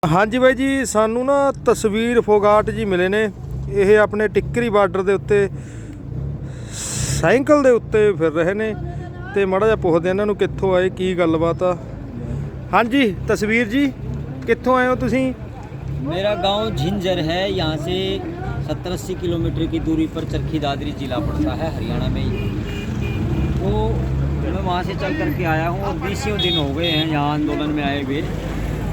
हाँ जी बाई जी, सानू ना तस्वीर फोगाट जी मिले ने। ये अपने टिक्करी बार्डर के उत्ते साइकिल के उत्ते फिर रहे ने ते माड़ा जिहा पुछदे इन्हां नूं कित्थों आए, की गलबात आ। हाँ जी तस्वीर जी, कित्थों आए हो तुसीं? मेरा गांव झिंझर है। यहाँ से 70-80 किलोमीटर की दूरी पर चरखी दादरी जिला पड़ता है, हरियाणा में ही। तो मैं वहाँ से चल करके आया हूँ और 20 दिन हो गए हैं यहाँ आंदोलन में आए हुए,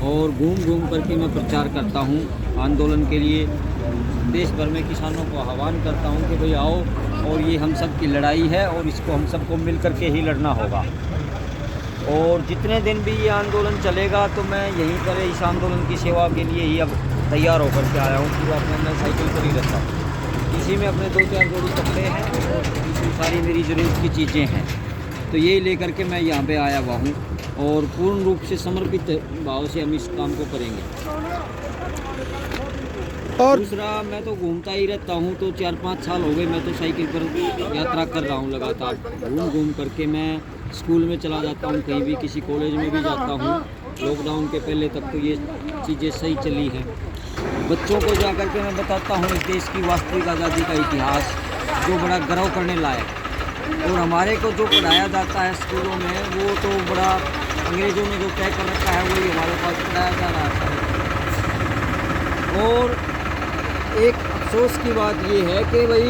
और घूम घूम करके मैं प्रचार करता हूँ आंदोलन के लिए। देश भर में किसानों को आह्वान करता हूँ कि भाई आओ, और ये हम सब की लड़ाई है और इसको हम सबको मिल करके ही लड़ना होगा। और जितने दिन भी ये आंदोलन चलेगा तो मैं यहीं पर इस आंदोलन की सेवा के लिए ही अब तैयार होकर के आया हूँ। पूरा अपना मैं साइकिल पर ही रहता हूँ, इसी में अपने 2-4 जोड़ी कपड़े हैं और इसी सारी मेरी ज़रूरत की चीज़ें हैं। तो यही लेकर के मैं यहाँ पे आया हुआ हूँ और पूर्ण रूप से समर्पित भाव से हम इस काम को करेंगे। और दूसरा, मैं तो घूमता ही रहता हूँ। तो 4-5 साल हो गए मैं तो साइकिल पर यात्रा कर रहा हूँ लगातार। घूम घूम करके मैं स्कूल में चला जाता हूँ, कहीं भी किसी कॉलेज में भी जाता हूँ। लॉकडाउन के पहले तक तो ये चीज़ें सही चली हैं। बच्चों को जा कर के मैं बताता हूँ इस देश की वास्तविक आज़ादी का इतिहास, जो बड़ा गर्व करने लायक। और हमारे को जो पढ़ाया जाता है स्कूलों में, वो तो बड़ा अंग्रेज़ों ने जो तय कर रखा है वही हमारे पास पढ़ाया जा रहा है। और एक अफसोस की बात ये है कि भाई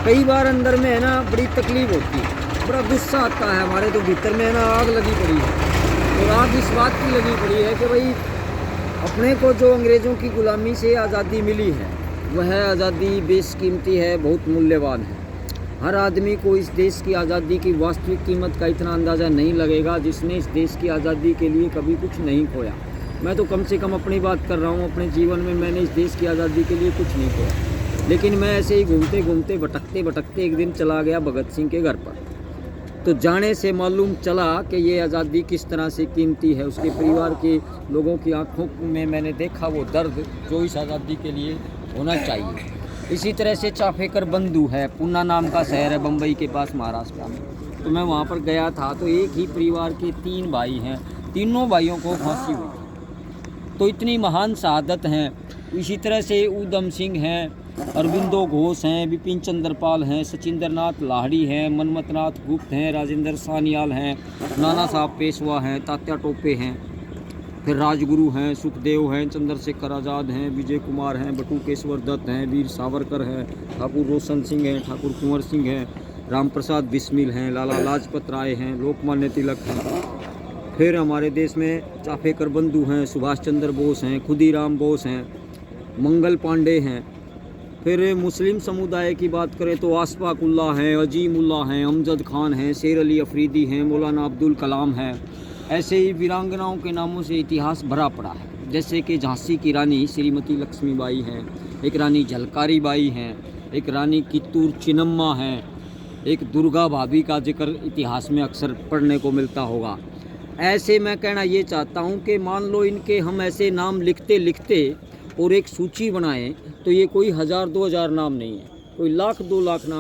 कई बार अंदर में है ना बड़ी तकलीफ़ होती है, बड़ा गुस्सा आता है हमारे तो भीतर में है ना आग लगी पड़ी है। और आग इस बात की लगी पड़ी है कि भाई अपने को जो अंग्रेज़ों की ग़ुलामी से आज़ादी मिली है, वह आज़ादी बेशकीमती है, बहुत मूल्यवान है। हर आदमी को इस देश की आज़ादी की वास्तविक कीमत का इतना अंदाज़ा नहीं लगेगा जिसने इस देश की आज़ादी के लिए कभी कुछ नहीं खोया। मैं तो कम से कम अपनी बात कर रहा हूँ, अपने जीवन में मैंने इस देश की आज़ादी के लिए कुछ नहीं खोया। लेकिन मैं ऐसे ही घूमते घूमते भटकते भटकते एक दिन चला गया भगत सिंह के घर पर। तो जाने से मालूम चला कि ये आज़ादी किस तरह से कीमती है। उसके परिवार के लोगों की आंखों में मैंने देखा वो दर्द जो इस आज़ादी के लिए होना चाहिए। इसी तरह से चाफेकर बंधु है, पूना नाम का शहर है बम्बई के पास महाराष्ट्र में। तो मैं वहाँ पर गया था, तो एक ही परिवार के 3 भाई हैं, तीनों भाइयों को फांसी हुई। तो इतनी महान शहादत हैं। इसी तरह से ऊधम सिंह हैं, अरविंदो घोष हैं, बिपिन चंद्र पाल हैं, सचिंद्र नाथ लाहड़ी हैं, मनमथनाथ गुप्त हैं, राजेंद्र सान्याल हैं, नाना साहब पेशवा हैं, तात्या टोपे हैं, फिर राजगुरु हैं, सुखदेव हैं, चंद्रशेखर आज़ाद हैं, विजय कुमार हैं, बटुकेश्वर दत्त हैं, वीर सावरकर हैं, ठाकुर रोशन सिंह हैं, ठाकुर कुंवर सिंह हैं, राम प्रसाद बिस्मिल हैं, लाला लाजपत राय हैं, लोकमान्य तिलक हैं। फिर हमारे देश में चाफेकर बंधु हैं, सुभाष चंद्र बोस हैं, खुदीराम बोस हैं, मंगल पांडे हैं। फिर मुस्लिम समुदाय की बात करें तो आशफाक उल्लाह हैं, अजीम उल्लाह हैं, अमजद खान हैं, शेर अली अफरीदी हैं, मौलाना अब्दुल कलाम हैं। ऐसे ही वीरांगनाओं के नामों से इतिहास भरा पड़ा है। जैसे कि झांसी की रानी श्रीमती लक्ष्मीबाई हैं, एक रानी झलकारी बाई हैं, एक रानी कित्तूर चिन्नम्मा हैं, एक दुर्गा भाभी का जिक्र इतिहास में अक्सर पढ़ने को मिलता होगा। ऐसे मैं कहना ये चाहता हूँ कि मान लो इनके हम ऐसे नाम लिखते लिखते और एक सूची बनाएं तो ये कोई 1000-2000 नाम नहीं है, कोई 1,00,000-2 लाख नाम